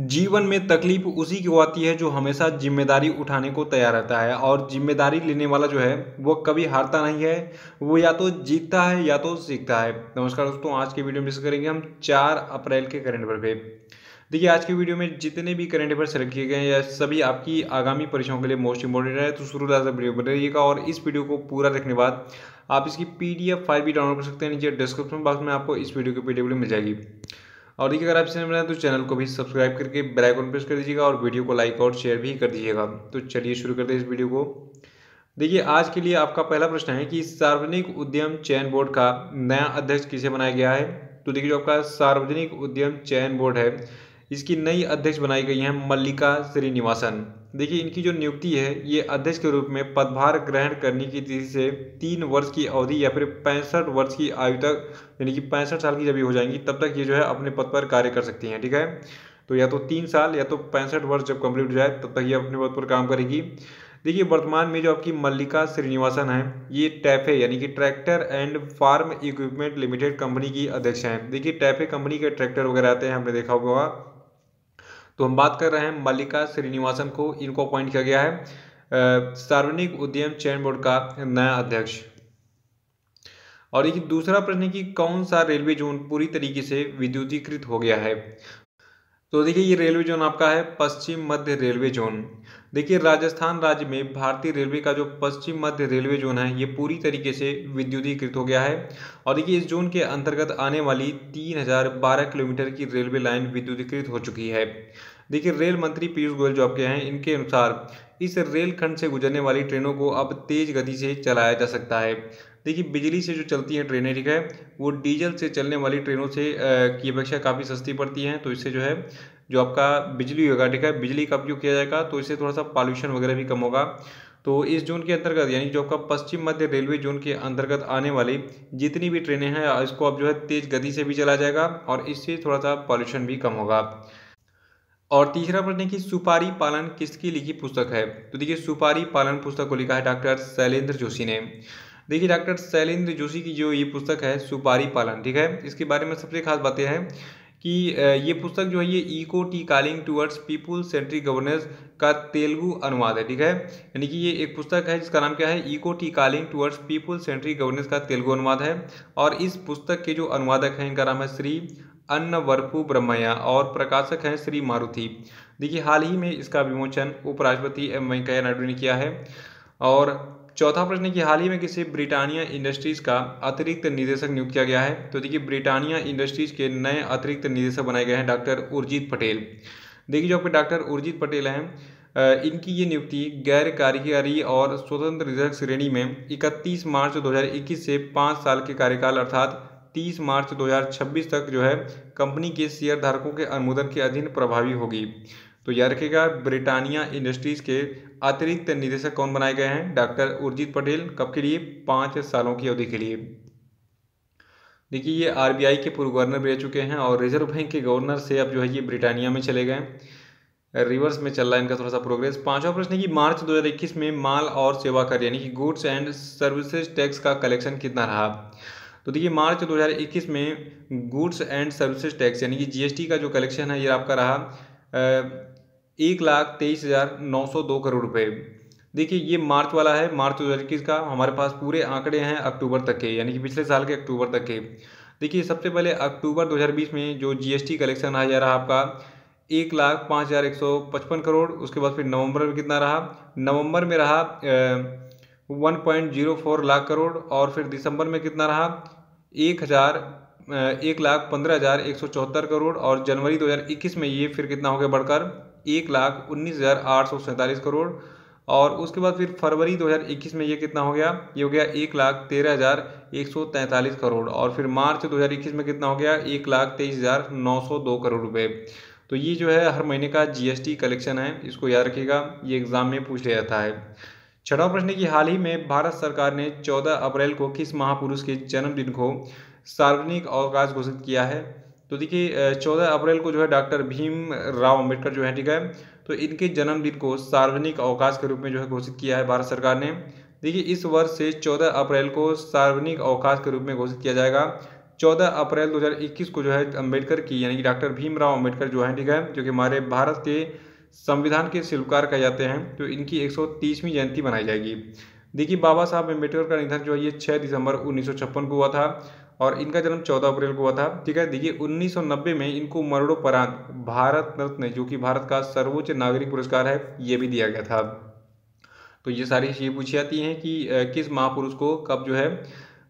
जीवन में तकलीफ उसी को आती है जो हमेशा जिम्मेदारी उठाने को तैयार रहता है और जिम्मेदारी लेने वाला जो है वो कभी हारता नहीं है। वो या तो जीतता है या तो सीखता है। नमस्कार दोस्तों, आज की वीडियो में डिस्कस करेंगे हम 4 अप्रैल के करंट अफेयर पे। देखिए, आज की वीडियो में जितने भी करंट अफेयर सेलेक्ट किए गए हैं या सभी आपकी आगामी परीक्षाओं के लिए मोस्ट इंपॉर्टेंट है, तो शुरू से वीडियो बने रहिएगा और इस वीडियो को पूरा देखने के बाद आप इसकी पीडीएफ फाइल भी डाउनलोड कर सकते हैं। नीचे डिस्क्रिप्शन बॉक्स में आपको इस वीडियो की पीडीएफ मिल जाएगी। और देखिए, अगर आप चैनल में नए हैं तो चैनल को भी सब्सक्राइब करके बेल आइकन प्रेस कर दीजिएगा और वीडियो को लाइक और शेयर भी कर दीजिएगा। तो चलिए शुरू करते हैं इस वीडियो को। देखिए, आज के लिए आपका पहला प्रश्न है कि सार्वजनिक उद्यम चयन बोर्ड का नया अध्यक्ष किसे बनाया गया है। तो देखिए, जो आपका सार्वजनिक उद्यम चयन बोर्ड है, इसकी नई अध्यक्ष बनाई गई है मल्लिका श्रीनिवासन। देखिए, इनकी जो नियुक्ति है ये अध्यक्ष के रूप में पदभार ग्रहण करने की तिथि से 3 वर्ष की अवधि या फिर 65 वर्ष की आयु तक, यानी कि 65 साल की जब ये हो जाएंगी तब तक ये जो है अपने पद पर कार्य कर सकती हैं। ठीक है, तो या तो 3 साल या तो 65 वर्ष जब कंप्लीट हो जाए तब तक ये अपने पद पर काम करेगी। देखिए, वर्तमान में जो आपकी मल्लिका श्रीनिवासन है ये टैफे यानी कि tractor and farm equipment limited company की अध्यक्ष हैं। देखिए, टैफे कंपनी के ट्रैक्टर वगैरह आते हैं, हमने देखा होगा। तो हम बात कर रहे हैं मल्लिका श्रीनिवासन को, इनको अपॉइंट किया गया है सार्वजनिक उद्यम चयन बोर्ड का नया अध्यक्ष। और ये दूसरा प्रश्न है कि कौन सा रेलवे जोन पूरी तरीके से विद्युतीकृत हो गया है। तो देखिए, ये रेलवे जोन आपका है पश्चिम मध्य रेलवे जोन। देखिए, राजस्थान राज्य में भारतीय रेलवे का जो पश्चिम मध्य रेलवे जोन है ये पूरी तरीके से विद्युतीकृत हो गया है। और देखिए, इस जोन के अंतर्गत आने वाली 3012 किलोमीटर की रेलवे लाइन विद्युतीकृत हो चुकी है। देखिए, रेल मंत्री पीयूष गोयल जो आपके हैं, इनके अनुसार इस रेल खंड से गुजरने वाली ट्रेनों को अब तेज गति से चलाया जा सकता है। देखिए, बिजली से जो चलती हैं ट्रेनें, ठीक है, वो डीजल से चलने वाली ट्रेनों से की अपेक्षा काफ़ी सस्ती पड़ती हैं। तो इससे जो है जो आपका बिजली होगा, ठीक है, बिजली का उपयोग किया जाएगा तो इससे थोड़ा सा पॉल्यूशन वगैरह भी कम होगा। तो इस जोन के अंतर्गत यानी जो आपका पश्चिम मध्य रेलवे जोन के अंतर्गत आने वाली जितनी भी ट्रेनें हैं इसको अब जो है तेज गति से भी चला जाएगा और इससे थोड़ा सा पॉल्यूशन भी कम होगा। और तीसरा प्रश्न है कि सुपारी पालन किसकी लिखी पुस्तक है। तो देखिए, सुपारी पालन पुस्तक को लिखा है डॉक्टर शैलेंद्र जोशी ने। देखिए, डॉक्टर शैलेंद्र जोशी की जो ये पुस्तक है सुपारी पालन, ठीक है, इसके बारे में सबसे खास बातें हैं कि ये पुस्तक जो है ये echo T calling towards people centric governance का तेलुगु अनुवाद है। ठीक है, यानी कि ये एक पुस्तक है जिसका नाम क्या है, echo T calling towards people centric governance का तेलुगु अनुवाद है। और इस पुस्तक के जो अनुवादक हैं इनका नाम है श्री अन्नवरपु ब्रह्मैया और प्रकाशक हैं श्री मारुति। देखिए, हाल ही में इसका विमोचन उपराष्ट्रपति एम वेंकैया नायडू ने किया है। और चौथा प्रश्न है कि हाल ही में किसे ब्रिटानिया इंडस्ट्रीज का अतिरिक्त निदेशक नियुक्त किया गया है। तो देखिए, ब्रिटानिया इंडस्ट्रीज के नए अतिरिक्त निदेशक बनाए गए हैं डॉक्टर उर्जित पटेल। देखिए, जो आपके डॉक्टर उर्जित पटेल हैं इनकी ये नियुक्ति गैर कार्यकारी और स्वतंत्र निदेशक श्रेणी में 31 मार्च 2021 से 5 साल के कार्यकाल अर्थात 30 मार्च 2026 तक जो है कंपनी के शेयर धारकों के अनुमोदन के अधीन प्रभावी होगी। तो याद रखिएगा, ब्रिटानिया इंडस्ट्रीज के अतिरिक्त निदेशक कौन बनाए गए हैं, डॉक्टर उर्जित पटेल। कब के लिए, 5 सालों की अवधि के लिए। देखिए, ये आरबीआई के पूर्व गवर्नर भी रह चुके हैं और रिजर्व बैंक के गवर्नर से अब जो है ये ब्रिटानिया में चले गए। रिवर्स में चल रहा है इनका थोड़ा सा प्रोग्रेस। पांचवा प्रश्न है कि मार्च 2021 में माल और सेवा कर यानी कि गुड्स एंड सर्विसेज टैक्स का कलेक्शन कितना रहा। तो देखिए, मार्च 2021 में गुड्स एंड सर्विसेज टैक्स यानी कि जीएसटी का जो कलेक्शन है ये आपका रहा 1,23,902 करोड़ रुपए। देखिए, ये मार्च वाला है, मार्च 2021 का। हमारे पास पूरे आंकड़े हैं अक्टूबर तक के, यानी कि पिछले साल के अक्टूबर तक के। देखिए, सबसे पहले अक्टूबर 2020 में जो जीएसटी कलेक्शन आ जा रहा आपका 1,05,155 करोड़। उसके बाद फिर नवंबर में कितना रहा, नवंबर में रहा 1.04 लाख करोड़। और फिर दिसंबर में कितना रहा 1,15,174 करोड़। और जनवरी 2021 में ये फिर कितना हो गया बढ़कर 1,19,847 करोड़। और उसके बाद फिर फरवरी 2021 में ये कितना हो गया, ये हो गया 1,13,143 करोड़। और फिर मार्च 2021 में कितना हो गया 1,23,902 करोड़ रुपए। तो ये जो है हर महीने का जीएसटी कलेक्शन है, इसको याद रखिएगा, ये एग्जाम में पूछ लिया जाता है। छठा प्रश्न है कि हाल ही में भारत सरकार ने 14 अप्रैल को किस महापुरुष के जन्मदिन को सार्वजनिक अवकाश घोषित किया है। तो देखिए, 14 अप्रैल को जो है डॉक्टर भीम राव अम्बेडकर जो है, ठीक है, तो इनके जन्मदिन को सार्वजनिक अवकाश के रूप में जो है घोषित किया है भारत सरकार ने। देखिए, इस वर्ष से 14 अप्रैल को सार्वजनिक अवकाश के रूप में घोषित किया जाएगा। 14 अप्रैल 2021 को जो है अम्बेडकर की यानी कि डॉक्टर भीमराव अम्बेडकर जो है, ठीक है, जो कि हमारे भारत के संविधान के शिल्पकार कहे जाते हैं, तो इनकी 130वीं जयंती मनाई जाएगी। देखिए बाबा साहब अम्बेडकर का निधन जो है ये 6 दिसंबर 1956 को हुआ था और इनका जन्म 14 अप्रैल को हुआ था, ठीक है। देखिए 1990 में इनको मरणोपरांत भारत रत्न, जो कि भारत का सर्वोच्च नागरिक पुरस्कार है, ये भी दिया गया था। तो ये सारी चीज़ें पूछी जाती हैं कि किस महापुरुष को कब जो है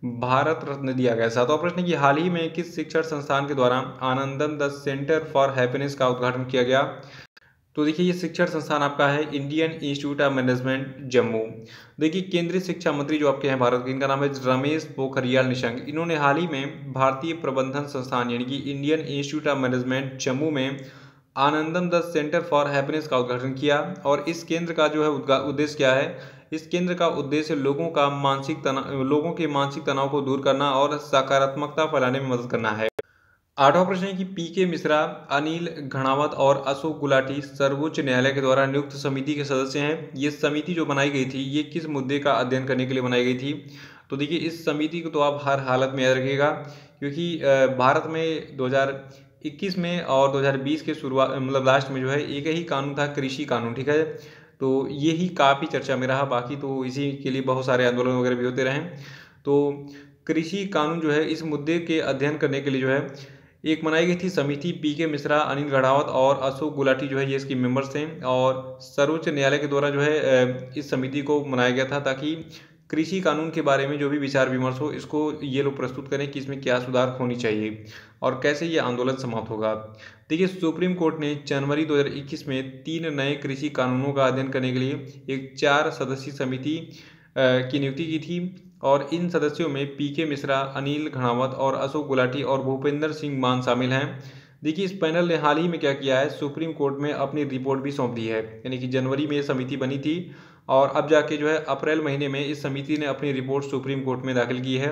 भारत रत्न दिया गया। सातवां प्रश्न कि हाल ही में किस शिक्षण संस्थान के द्वारा आनंदम द सेंटर फॉर हैप्पीनेस का उद्घाटन किया गया। तो देखिए ये शिक्षण संस्थान आपका है Indian institute of management Jammu. देखिए केंद्रीय शिक्षा मंत्री जो आपके हैं भारत के, इनका नाम है रमेश पोखरियाल निशंक। इन्होंने हाल ही में भारतीय प्रबंधन संस्थान यानी कि Indian institute of management Jammu में आनंदम द सेंटर फॉर हैप्पीनेस का उद्घाटन किया। और इस केंद्र का जो है उद्देश्य क्या है, इस केंद्र का उद्देश्य लोगों के मानसिक तनाव को दूर करना और सकारात्मकता फैलाने में मदद करना है। आठवां प्रश्न है कि पीके मिश्रा, अनिल घणावत और अशोक गुलाटी सर्वोच्च न्यायालय के द्वारा नियुक्त समिति के सदस्य हैं। ये समिति जो बनाई गई थी ये किस मुद्दे का अध्ययन करने के लिए बनाई गई थी। तो देखिए इस समिति को तो आप हर हालत में याद रखिएगा, क्योंकि भारत में 2021 में और 2020 के शुरुआत मतलब लास्ट में जो है एक ही कानून था, कृषि कानून, ठीक है। तो ये ही काफ़ी चर्चा में रहा, बाकी तो इसी के लिए बहुत सारे आंदोलन वगैरह भी होते रहे। तो कृषि कानून जो है इस मुद्दे के अध्ययन करने के लिए जो है एक बनाई गई थी समिति। पीके मिश्रा, अनिल घड़ावत और अशोक गुलाटी जो है ये इसकी मेंबर्स थे और सर्वोच्च न्यायालय के द्वारा जो है इस समिति को बनाया गया था ताकि कृषि कानून के बारे में जो भी विचार विमर्श हो इसको ये लोग प्रस्तुत करें कि इसमें क्या सुधार होनी चाहिए और कैसे ये आंदोलन समाप्त होगा। देखिए सुप्रीम कोर्ट ने जनवरी 2021 में 3 नए कृषि कानूनों का अध्ययन करने के लिए एक 4 सदस्यीय समिति की नियुक्ति की थी और इन सदस्यों में पीके मिश्रा, अनिल घणावत और अशोक गुलाटी और भूपेंद्र सिंह मान शामिल हैं। देखिए इस पैनल ने हाल ही में क्या किया है, सुप्रीम कोर्ट में अपनी रिपोर्ट भी सौंप दी है, यानी कि जनवरी में ये समिति बनी थी और अब जाके जो है अप्रैल महीने में इस समिति ने अपनी रिपोर्ट सुप्रीम कोर्ट में दाखिल की है।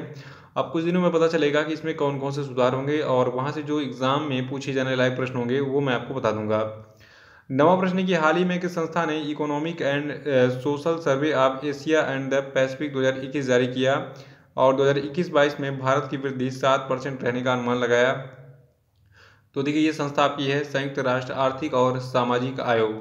अब कुछ दिनों में पता चलेगा कि इसमें कौन कौन से सुधार होंगे और वहाँ से जो एग्जाम में पूछे जाने लायक प्रश्न होंगे वो मैं आपको बता दूंगा। नवा प्रश्न की हाल ही में किस संस्था ने economic and social survey of Asia and the Pacific 2021 जारी किया और 2021-22 में भारत की वृद्धि 7% रहने का अनुमान लगाया। तो देखिए ये संस्था आपकी है संयुक्त राष्ट्र आर्थिक और सामाजिक आयोग।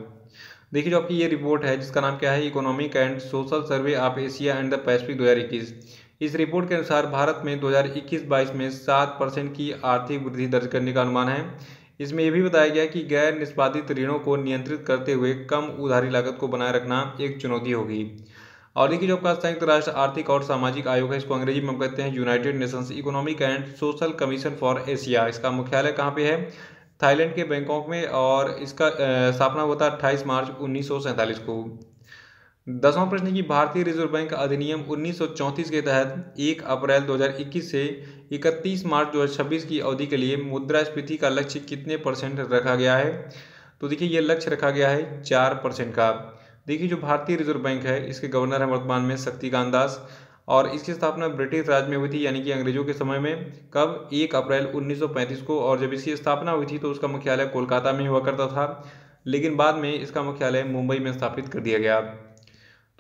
देखिए जो आपकी ये रिपोर्ट है जिसका नाम क्या है, economic and social survey of Asia and the Pacific 2021। इस रिपोर्ट के अनुसार भारत में 2021-22 में 7% की आर्थिक वृद्धि दर्ज करने का अनुमान है। इसमें यह भी बताया गया कि गैर निष्पादित ऋणों को नियंत्रित करते हुए कम उधारी लागत को बनाए रखना एक चुनौती होगी। और देखिए जो आपका संयुक्त राष्ट्र आर्थिक और सामाजिक आयोग है, इसको अंग्रेजी में हम कहते हैं United Nations economic and social commission for Asia. इसका मुख्यालय कहाँ पे है, थाईलैंड के बैंकॉक में और इसका स्थापना हुआ था 28 मार्च 1947 को। 10वां प्रश्न की भारतीय रिजर्व बैंक अधिनियम 1934 के तहत 1 अप्रैल 2021 से 31 मार्च 2026 की अवधि के लिए मुद्रास्फीति का लक्ष्य कितने % रखा गया है। तो देखिए ये लक्ष्य रखा गया है 4% का। देखिए जो भारतीय रिजर्व बैंक है इसके गवर्नर है वर्तमान में शक्तिकांत दास और इसकी स्थापना ब्रिटिश राज में हुई थी यानी कि अंग्रेजों के समय में, कब, 1 अप्रैल 1935 को। और जब इसकी स्थापना हुई थी तो उसका मुख्यालय कोलकाता में हुआ करता था, लेकिन बाद में इसका मुख्यालय मुंबई में स्थापित कर दिया गया।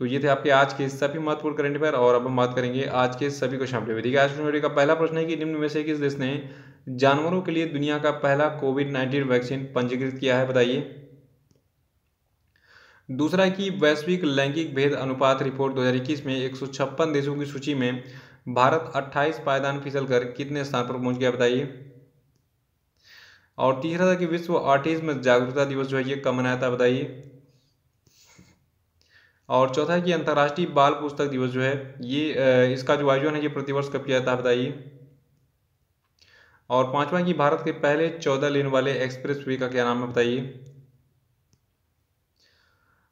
तो ये थे आपके आज के सभी महत्वपूर्ण करंट अफेयर और अब हम बात करेंगे आज के सभी क्वेश्चन अपडेट। देखिए आज वीडियो का पहला प्रश्न है कि निम्न में से किस देश ने जानवरों के लिए दुनिया का पहला कोविड-19 वैक्सीन पंजीकृत किया है, बताइए। दूसरा है कि वैश्विक लैंगिक भेद अनुपात रिपोर्ट 2021 में 156 देशों की सूची में भारत 28 पायदान फिसल कर कितने स्थान पर पहुंच गया, बताइए। और तीसरा था कि विश्व ऑटिज्म जागरूकता दिवस जो है ये कब मनाया था, बताइए। और चौथा है कि अंतर्राष्ट्रीय बाल पुस्तक दिवस जो है ये इसका जो आयोजन है ये प्रतिवर्ष कब किया जाता है, बताइए। और पांचवा कि भारत के पहले 14 लेन वाले एक्सप्रेस वे का क्या नाम है, बताइए।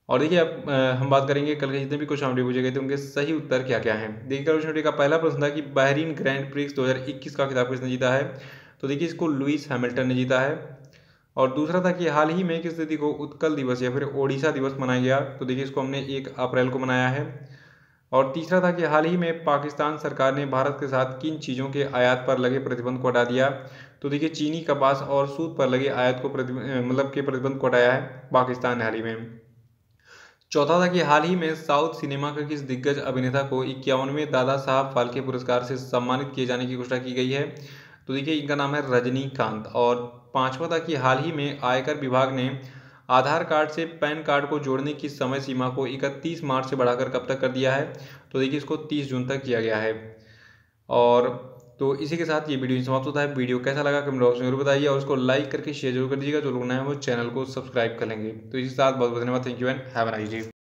और देखिए अब हम बात करेंगे कल के जितने भी क्वेश्चन अपडेट पूछे गए थे उनके सही उत्तर क्या क्या हैं। देखिए क्वेश्चन का पहला प्रश्न था कि बहरीन ग्रैंड प्रिक्स 2021 का खिताब किसने जीता है। तो देखिए इसको लुइस हैमिल्टन ने जीता है। और दूसरा था कि हाल ही में किस तिथि को उत्कल दिवस या फिर ओडिशा दिवस मनाया गया। तो देखिए इसको हमने 1 अप्रैल को मनाया है। और तीसरा था कि हाल ही में पाकिस्तान सरकार ने भारत के साथ किन चीज़ों के आयात पर लगे प्रतिबंध को हटा दिया। तो देखिए चीनी, कपास और सूत पर लगे आयात को प्रतिबंध को हटाया है पाकिस्तान ने हाल ही में। चौथा था कि हाल ही में साउथ सिनेमा के किस दिग्गज अभिनेता को 51वें दादा साहब फाल्के पुरस्कार से सम्मानित किए जाने की घोषणा की गई है। तो देखिए इनका नाम है रजनीकांत। और पाँचवा था कि हाल ही में आयकर विभाग ने आधार कार्ड से पैन कार्ड को जोड़ने की समय सीमा को 31 मार्च से बढ़ाकर कब तक कर दिया है? तो देखिए इसको 30 जून तक किया गया है। और तो इसी के साथ ये वीडियो समाप्त होता है। वीडियो कैसा लगा कमेंट बॉक्स में जरूर बताइए और उसको लाइक करके शेयर जरूर कर दीजिएगा। जो लोग नए हैं वो चैनल को सब्सक्राइब कर लेंगे। तो इसी के साथ बहुत बहुत धन्यवाद। Thank you and have a nice day.